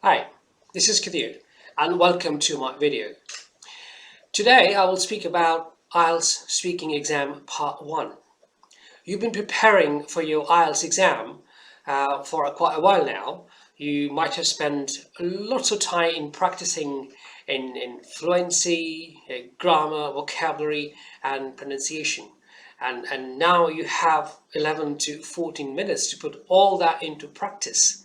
Hi, this is Kadir and welcome to my video. Today I will speak about IELTS speaking exam part 1. You've been preparing for your IELTS exam for quite a while now. You might have spent lots of time in practicing in fluency, grammar, vocabulary and pronunciation. And now you have 11 to 14 minutes to put all that into practice.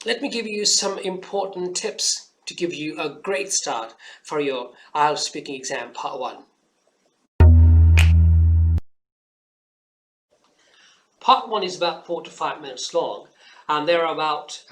Let me give you some important tips to give you a great start for your IELTS speaking exam part 1. Part 1 is about 4 to 5 minutes long, and there are about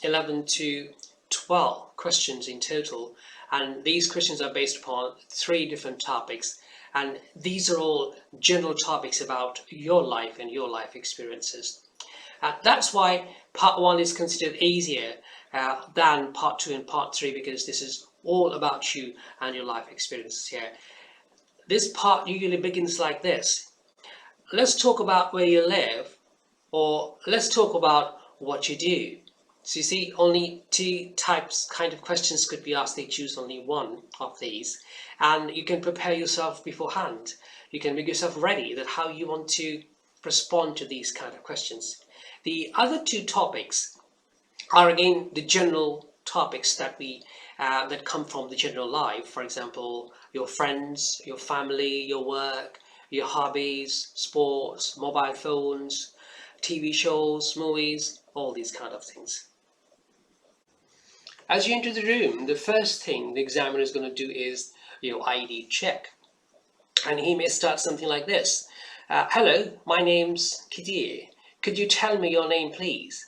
11 to 12 questions in total, and these questions are based upon 3 different topics, and these are all general topics about your life and your life experiences. That's why part 1 is considered easier than part 2 and part 3, because this is all about you and your life experiences here. This part usually begins like this. Let's talk about where you live, or let's talk about what you do. So you see, only 2 types kind of questions could be asked. They choose only one of these, and you can prepare yourself beforehand. You can make yourself ready that how you want to respond to these kind of questions. The other 2 topics are again the general topics that that come from the general life. For example, your friends, your family, your work, your hobbies, sports, mobile phones, TV shows, movies, all these kind of things. As you enter the room, the first thing the examiner is going to do is your ID check. And he may start something like this. Hello, my name's Kadir. Could you tell me your name, please?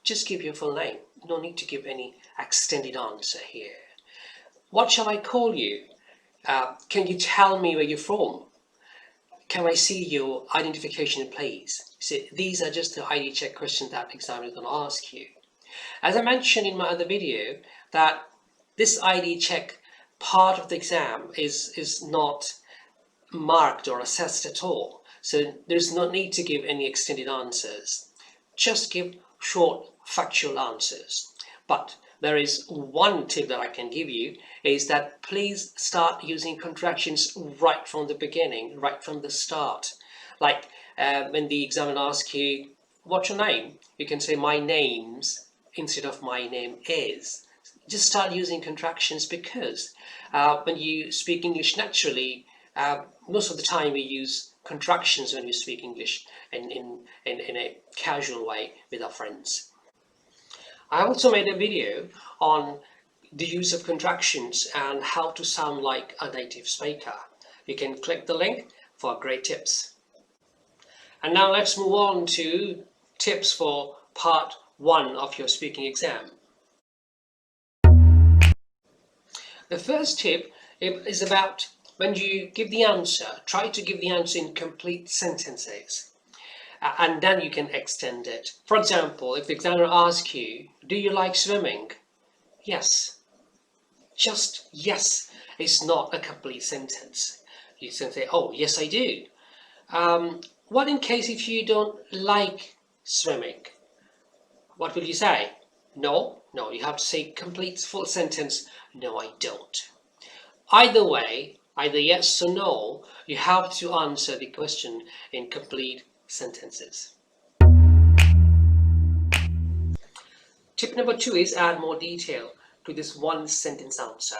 Just give your full name. No need to give any extended answer here. What shall I call you? Can you tell me where you're from? Can I see your identification, please? See, these are just the ID check questions that the examiner is going to ask you. As I mentioned in my other video, that this ID check part of the exam is not marked or assessed at all. So there's no need to give any extended answers. Just give short factual answers. But there is one tip that I can give you, is that please start using contractions right from the beginning, right from the start. Like when the examiner asks you, what's your name? You can say my name's instead of my name is. Just start using contractions, because when you speak English naturally, most of the time we use contractions when we speak English in a casual way with our friends. I also made a video on the use of contractions and how to sound like a native speaker. You can click the link for great tips. And now let's move on to tips for part 1 of your speaking exam. The first tip is about when you give the answer, try to give the answer in complete sentences. And then you can extend it. For example, if the examiner asks you, do you like swimming? Yes. Just yes is not a complete sentence. You can say, oh, yes, I do. What in case if you don't like swimming? What will you say? No, you have to say complete full sentence. No, I don't. Either way, either yes or no, you have to answer the question in complete sentences. Tip number 2 is add more detail to this one sentence answer.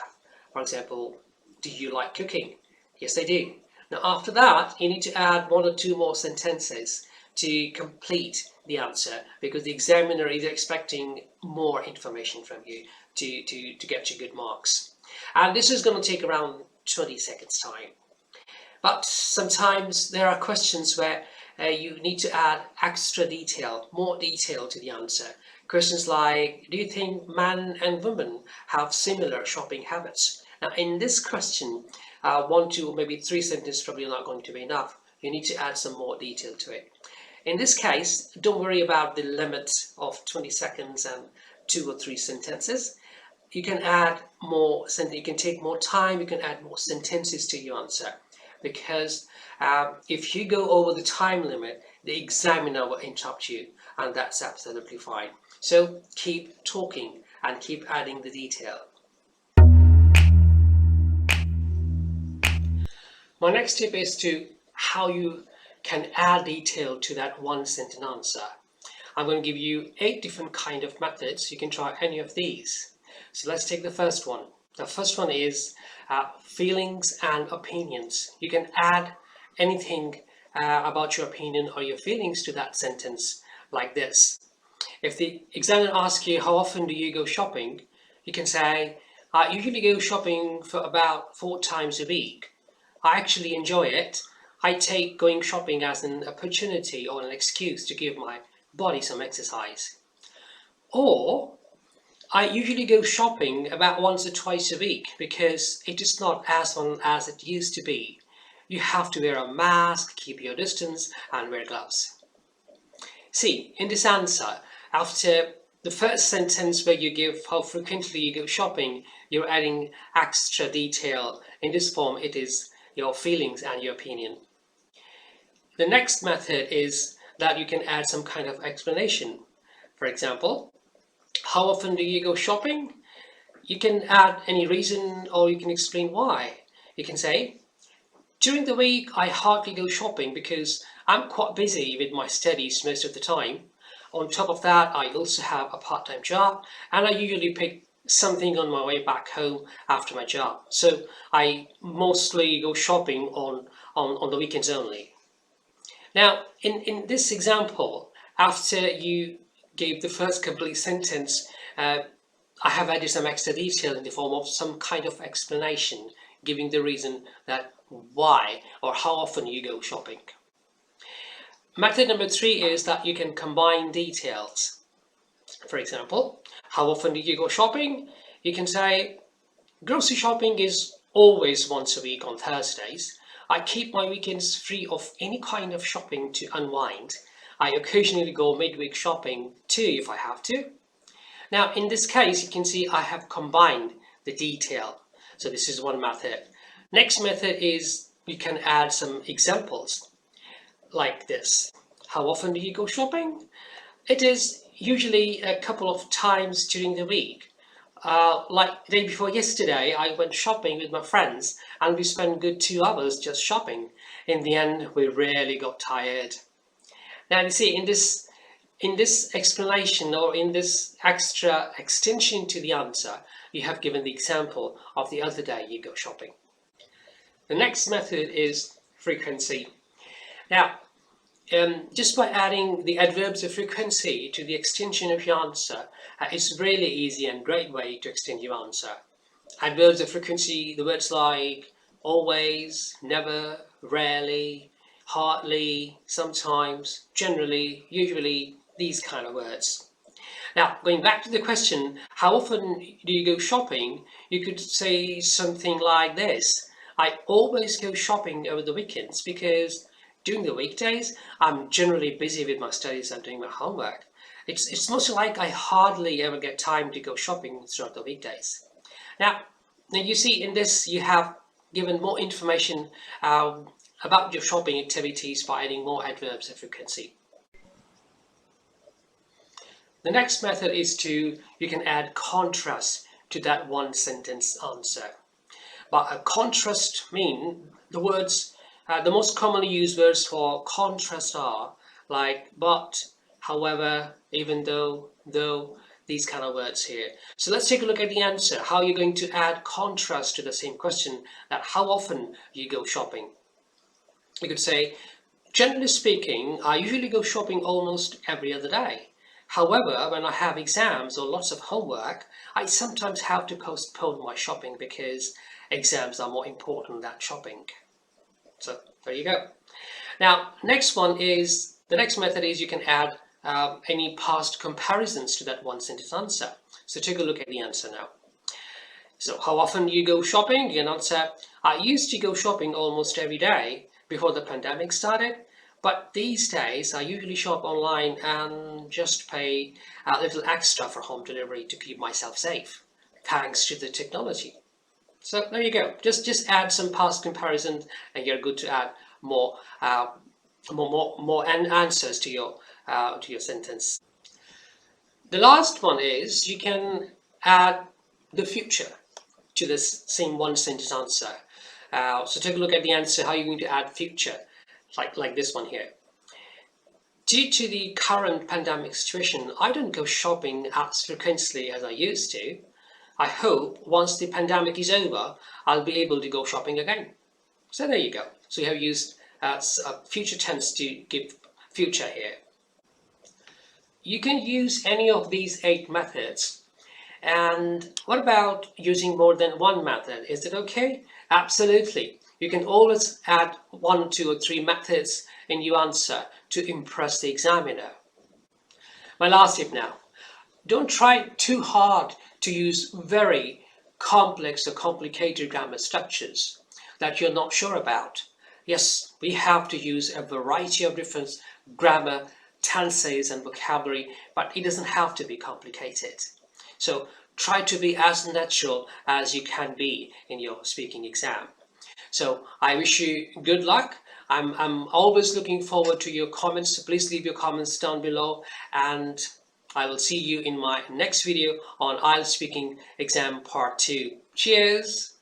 For example, do you like cooking? Yes, I do. Now after that, you need to add 1 or 2 more sentences to complete the answer, because the examiner is expecting more information from you to get you good marks. And this is going to take around 20 seconds time. But sometimes there are questions where you need to add extra detail, more detail to the answer. Questions like, do you think men and women have similar shopping habits? Now in this question, 1, 2, maybe 3 sentences probably not going to be enough. You need to add some more detail to it. In this case, don't worry about the limit of 20 seconds and 2 or 3 sentences. You can add more, you can take more time, you can add more sentences to your answer, because if you go over the time limit, the examiner will interrupt you, and that's absolutely fine. So keep talking and keep adding the detail. My next tip is to how you can add detail to that one sentence answer. I'm going to give you 8 different kind of methods. You can try any of these. So let's take the first one. The first one is feelings and opinions. You can add anything about your opinion or your feelings to that sentence like this. If the examiner asks you how often do you go shopping, you can say, I usually go shopping for about 4 times a week. I actually enjoy it. I take going shopping as an opportunity or an excuse to give my body some exercise. Or, I usually go shopping about once or twice a week because it is not as fun as it used to be. You have to wear a mask, keep your distance, and wear gloves. See, in this answer, after the first sentence where you give how frequently you go shopping, you're adding extra detail. In this form, it is your feelings and your opinion. The next method is that you can add some kind of explanation. For example, how often do you go shopping? You can add any reason or you can explain why. You can say, during the week I hardly go shopping because I'm quite busy with my studies most of the time. On top of that, I also have a part-time job and I usually pick something on my way back home after my job. So I mostly go shopping on the weekends only. Now, in this example, after you gave the first complete sentence, I have added some extra detail in the form of some kind of explanation, giving the reason that why or how often you go shopping. Method number 3 is that you can combine details. For example, how often do you go shopping? You can say, grocery shopping is always once a week on Thursdays. I keep my weekends free of any kind of shopping to unwind. I occasionally go midweek shopping too if I have to. Now in this case you can see I have combined the detail. So this is one method. Next method is you can add some examples like this. How often do you go shopping? It is usually a couple of times during the week. Like the day before yesterday, I went shopping with my friends and we spent good 2 hours just shopping. In the end, we really got tired. Now you see, in this explanation or in this extra extension to the answer, you have given the example of the other day you go shopping. The next method is frequency. Now, just by adding the adverbs of frequency to the extension of your answer, it's really easy and great way to extend your answer. Adverbs of frequency, the words like always, never, rarely, hardly, sometimes, generally, usually, these kind of words. Now, going back to the question, how often do you go shopping? You could say something like this. I always go shopping over the weekends because during the weekdays, I'm generally busy with my studies and doing my homework. It's mostly like I hardly ever get time to go shopping throughout the weekdays. Now you see in this you have given more information about your shopping activities by adding more adverbs of frequency. The next method is you can add contrast to that one sentence answer. By a contrast mean the words, the most commonly used words for contrast are like but, however, even though, these kind of words here. So let's take a look at the answer. How you're going to add contrast to the same question, that how often you go shopping. You could say, generally speaking, I usually go shopping almost every other day. However, when I have exams or lots of homework, I sometimes have to postpone my shopping because exams are more important than shopping. So there you go. Now, the next method is you can add any past comparisons to that one sentence answer. So take a look at the answer now. So how often do you go shopping? You can answer, I used to go shopping almost every day before the pandemic started, but these days I usually shop online and just pay a little extra for home delivery to keep myself safe, thanks to the technology. So there you go. Just add some past comparisons, and you're good to add more answers to your sentence. The last one is you can add the future to this same one sentence answer. So take a look at the answer, how you're going to add future, like this one here. Due to the current pandemic situation, I don't go shopping as frequently as I used to. I hope once the pandemic is over, I'll be able to go shopping again. So there you go. So you have used future tense to give future here. You can use any of these 8 methods. And what about using more than one method? Is it okay? Absolutely. You can always add 1, 2, or 3 methods in your answer to impress the examiner. My last tip now. Don't try too hard to use very complex or complicated grammar structures that you're not sure about. Yes, we have to use a variety of different grammar, tenses and vocabulary, but it doesn't have to be complicated. So try to be as natural as you can be in your speaking exam. So I wish you good luck. I'm always looking forward to your comments. So please leave your comments down below, and I will see you in my next video on IELTS speaking exam part 2. Cheers!